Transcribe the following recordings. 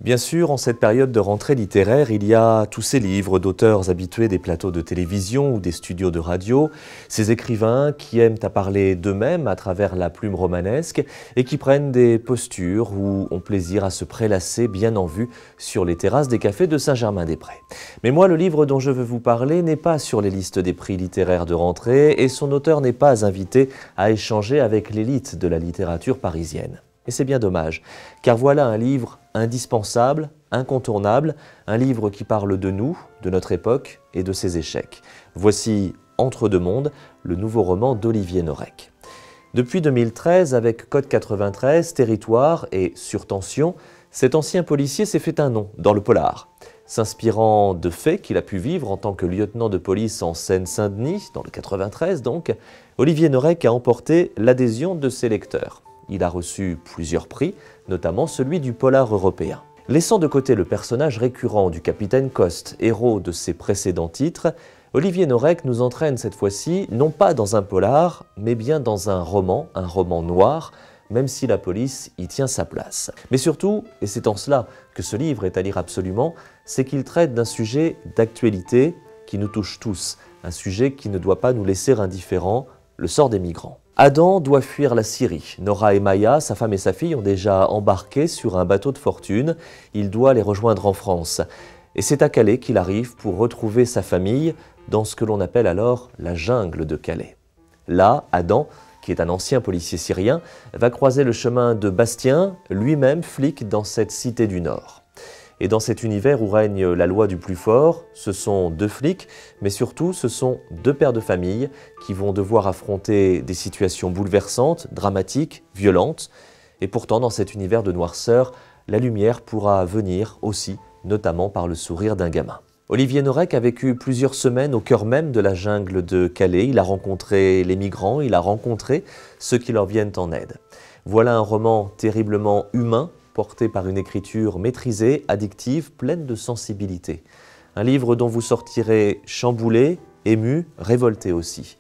Bien sûr, en cette période de rentrée littéraire, il y a tous ces livres d'auteurs habitués des plateaux de télévision ou des studios de radio, ces écrivains qui aiment à parler d'eux-mêmes à travers la plume romanesque et qui prennent des postures ou ont plaisir à se prélasser bien en vue sur les terrasses des cafés de Saint-Germain-des-Prés. Mais moi, le livre dont je veux vous parler n'est pas sur les listes des prix littéraires de rentrée et son auteur n'est pas invité à échanger avec l'élite de la littérature parisienne. Et c'est bien dommage, car voilà un livre indispensable, incontournable, un livre qui parle de nous, de notre époque et de ses échecs. Voici Entre deux mondes, le nouveau roman d'Olivier Norek. Depuis 2013, avec Code 93, Territoire et Surtension, cet ancien policier s'est fait un nom dans le polar. S'inspirant de faits qu'il a pu vivre en tant que lieutenant de police en Seine-Saint-Denis, dans le 93 donc, Olivier Norek a emporté l'adhésion de ses lecteurs. Il a reçu plusieurs prix, notamment celui du Polar européen. Laissant de côté le personnage récurrent du capitaine Coste, héros de ses précédents titres, Olivier Norek nous entraîne cette fois-ci non pas dans un polar, mais bien dans un roman noir, même si la police y tient sa place. Mais surtout, et c'est en cela que ce livre est à lire absolument, c'est qu'il traite d'un sujet d'actualité qui nous touche tous, un sujet qui ne doit pas nous laisser indifférents, le sort des migrants. Adam doit fuir la Syrie. Nora et Maya, sa femme et sa fille, ont déjà embarqué sur un bateau de fortune. Il doit les rejoindre en France. Et c'est à Calais qu'il arrive pour retrouver sa famille dans ce que l'on appelle alors la jungle de Calais. Là, Adam, qui est un ancien policier syrien, va croiser le chemin de Bastien, lui-même flic dans cette cité du Nord. Et dans cet univers où règne la loi du plus fort, ce sont deux flics, mais surtout ce sont deux pères de famille qui vont devoir affronter des situations bouleversantes, dramatiques, violentes. Et pourtant, dans cet univers de noirceur, la lumière pourra venir aussi, notamment par le sourire d'un gamin. Olivier Norek a vécu plusieurs semaines au cœur même de la jungle de Calais. Il a rencontré les migrants, il a rencontré ceux qui leur viennent en aide. Voilà un roman terriblement humain, porté par une écriture maîtrisée, addictive, pleine de sensibilité. Un livre dont vous sortirez chamboulé, ému, révolté aussi.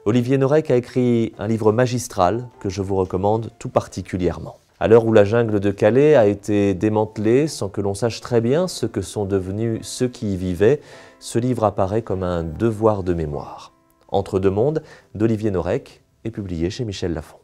Olivier Norek a écrit un livre magistral que je vous recommande tout particulièrement. À l'heure où la jungle de Calais a été démantelée sans que l'on sache très bien ce que sont devenus ceux qui y vivaient, ce livre apparaît comme un devoir de mémoire. Entre deux mondes, d'Olivier Norek est publié chez Michel Lafon.